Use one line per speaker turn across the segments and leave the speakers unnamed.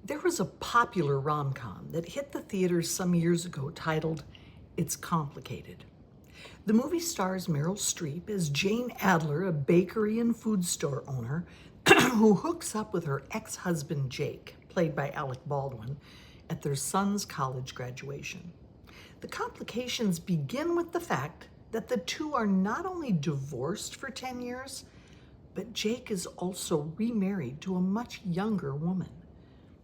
There was a popular rom-com that hit the theaters some years ago titled It's Complicated. The movie stars Meryl Streep as Jane Adler, a bakery and food store owner who hooks up with her ex-husband Jake, played by Alec Baldwin, at their son's college graduation. The complications begin with the fact that the two are not only divorced for 10 years, but Jake is also remarried to a much younger woman.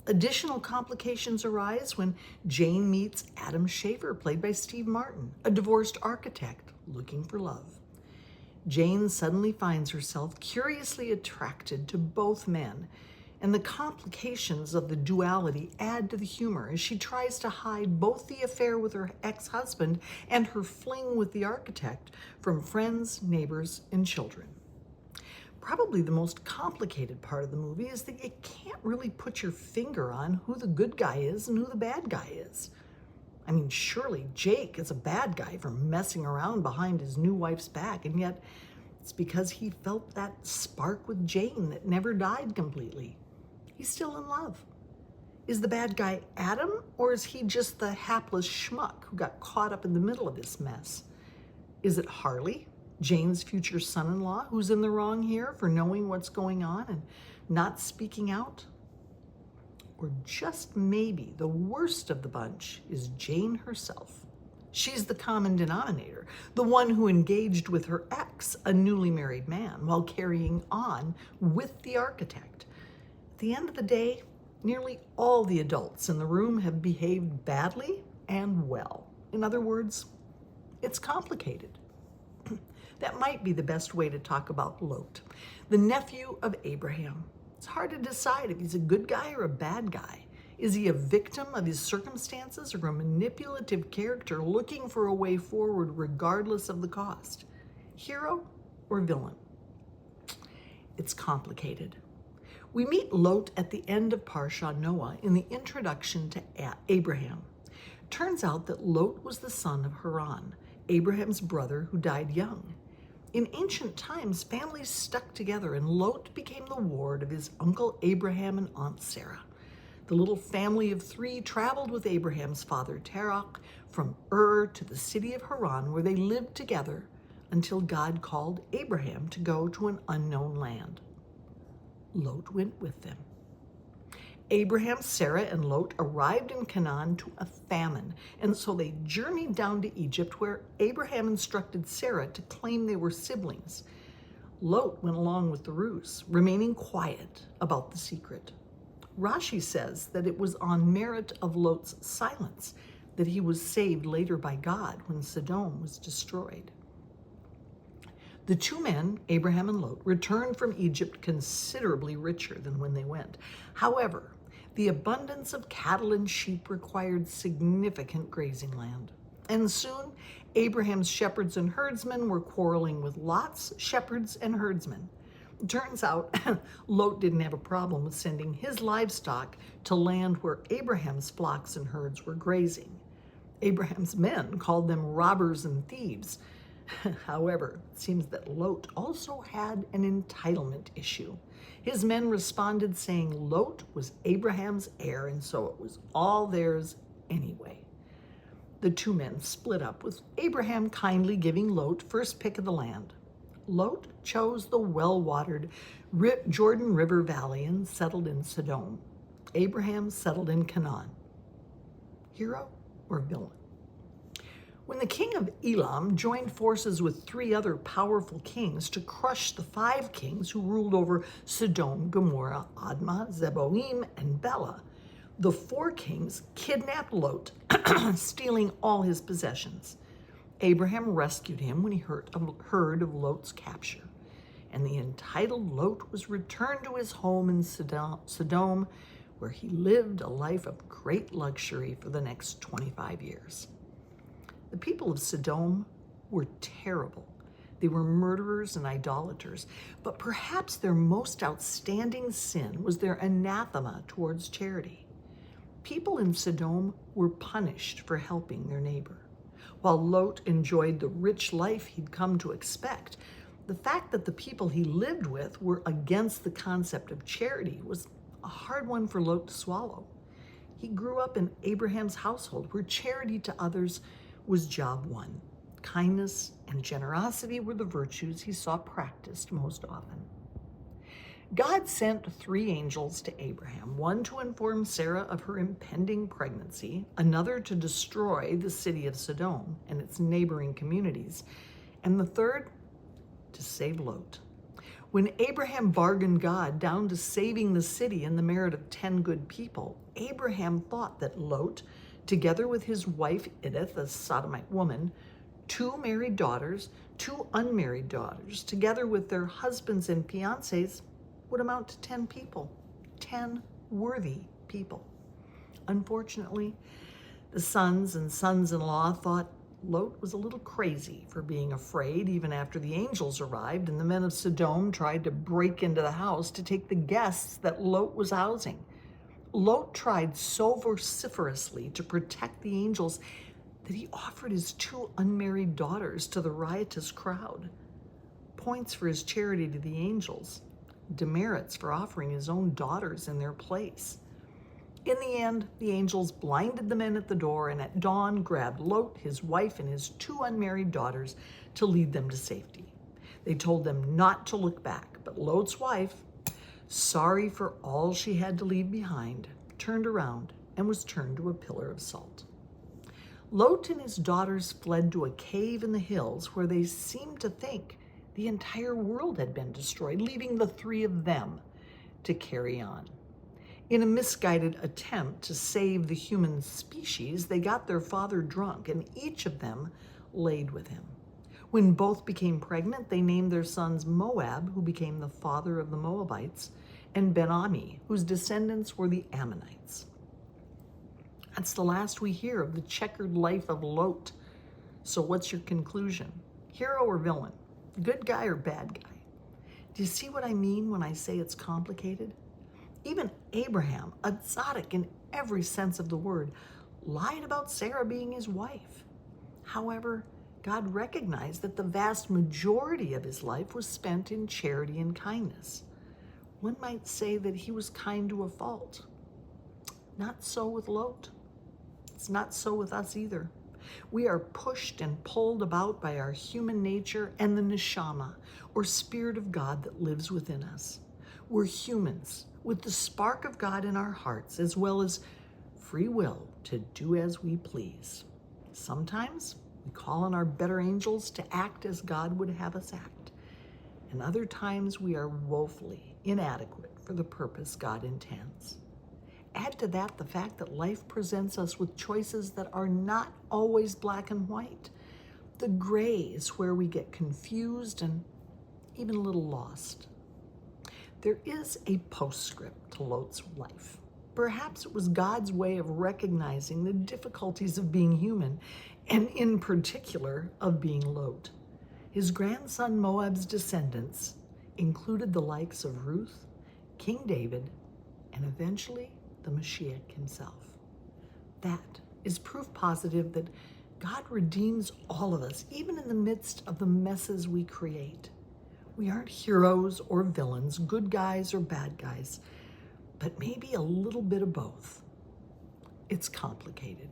Additional complications arise when Jane meets Adam Shaver, played by Steve Martin, a divorced architect looking for love. Jane suddenly finds herself curiously attracted to both men, and the complications of the duality add to the humor as she tries to hide both the affair with her ex-husband and her fling with the architect from friends, neighbors, and children. Probably the most complicated part of the movie is that you can't really put your finger on who the good guy is and who the bad guy is. I mean, surely Jake is a bad guy for messing around behind his new wife's back, and yet it's because he felt that spark with Jane that never died completely. He's still in love. Is the bad guy Adam, or is he just the hapless schmuck who got caught up in the middle of this mess? Is it Harley, Jane's future son-in-law, who's in the wrong here for knowing what's going on and not speaking out? Or just maybe the worst of the bunch is Jane herself. She's the common denominator, the one who engaged with her ex, a newly married man, while carrying on with the architect. At the end of the day, nearly all the adults in the room have behaved badly and well. In other words, it's complicated. That might be the best way to talk about Lot, the nephew of Abraham. It's hard to decide if he's a good guy or a bad guy. Is he a victim of his circumstances or a manipulative character looking for a way forward regardless of the cost? Hero or villain? It's complicated. We meet Lot at the end of Parsha Noah in the introduction to Abraham. Turns out that Lot was the son of Haran, Abraham's brother who died young. In ancient times, families stuck together, and Lot became the ward of his uncle Abraham and Aunt Sarah. The little family of three traveled with Abraham's father Terah from Ur to the city of Haran, where they lived together until God called Abraham to go to an unknown land. Lot went with them. Abraham, Sarah, and Lot arrived in Canaan to a famine, and so they journeyed down to Egypt, where Abraham instructed Sarah to claim they were siblings. Lot went along with the ruse, remaining quiet about the secret. Rashi says that it was on merit of Lot's silence that he was saved later by God when Sodom was destroyed. The two men, Abraham and Lot, returned from Egypt considerably richer than when they went. However, the abundance of cattle and sheep required significant grazing land. And soon, Abraham's shepherds and herdsmen were quarreling with Lot's shepherds and herdsmen. It turns out, Lot didn't have a problem with sending his livestock to land where Abraham's flocks and herds were grazing. Abraham's men called them robbers and thieves. However, it seems that Lot also had an entitlement issue. His men responded saying Lot was Abraham's heir, and so it was all theirs anyway. The two men split up, with Abraham kindly giving Lot first pick of the land. Lot chose the well-watered Jordan River Valley and settled in Sodom. Abraham settled in Canaan. Hero or villain? When the king of Elam joined forces with three other powerful kings to crush the five kings who ruled over Sodom, Gomorrah, Admah, Zeboim, and Bela, the four kings kidnapped Lot, stealing all his possessions. Abraham rescued him when he heard of Lot's capture, and the entitled Lot was returned to his home in Sodom, where he lived a life of great luxury for the next 25 years. The people of Sodom were terrible. They were murderers and idolaters, but perhaps their most outstanding sin was their anathema towards charity. People in Sodom were punished for helping their neighbor. While Lot enjoyed the rich life he'd come to expect, the fact that the people he lived with were against the concept of charity was a hard one for Lot to swallow. He grew up in Abraham's household where charity to others was job one. Kindness and generosity were the virtues he saw practiced most often. God sent 3 angels to Abraham, one to inform Sarah of her impending pregnancy, another to destroy the city of Sodom and its neighboring communities, and the third to save Lot. When Abraham bargained God down to saving the city in the merit of 10 good people, Abraham thought that Lot, together with his wife Edith, a Sodomite woman, 2 married daughters, 2 unmarried daughters, together with their husbands and fiancés, would amount to 10 people, 10 worthy people. Unfortunately, the sons and sons-in-law thought Lot was a little crazy for being afraid even after the angels arrived and the men of Sodom tried to break into the house to take the guests that Lot was housing. Lot tried so vociferously to protect the angels that he offered his 2 unmarried daughters to the riotous crowd. Points for his charity to the angels, demerits for offering his own daughters in their place. In the end, the angels blinded the men at the door and at dawn grabbed Lot, his wife, and his 2 unmarried daughters to lead them to safety. They told them not to look back, but Lot's wife, sorry for all she had to leave behind, turned around and was turned to a pillar of salt. Lot and his daughters fled to a cave in the hills where they seemed to think the entire world had been destroyed, leaving the 3 of them to carry on. In a misguided attempt to save the human species, they got their father drunk, and each of them laid with him. When both became pregnant, they named their sons Moab, who became the father of the Moabites, and Ben-Ami, whose descendants were the Ammonites. That's the last we hear of the checkered life of Lot. So what's your conclusion? Hero or villain? Good guy or bad guy? Do you see what I mean when I say it's complicated? Even Abraham, a tzaddik in every sense of the word, lied about Sarah being his wife. However, God recognized that the vast majority of his life was spent in charity and kindness. One might say that he was kind to a fault. Not so with Lot. It's not so with us either. We are pushed and pulled about by our human nature and the neshama, or spirit of God that lives within us. We're humans with the spark of God in our hearts, as well as free will to do as we please. Sometimes we call on our better angels to act as God would have us act, and other times we are woefully inadequate for the purpose God intends. Add to that the fact that life presents us with choices that are not always black and white. The gray is where we get confused and even a little lost. There is a postscript to Lot's life. Perhaps it was God's way of recognizing the difficulties of being human, and in particular of being Lot. His grandson Moab's descendants included the likes of Ruth, King David, and eventually the Mashiach himself. That is proof positive that God redeems all of us, even in the midst of the messes we create. We aren't heroes or villains, good guys or bad guys, but maybe a little bit of both. It's complicated.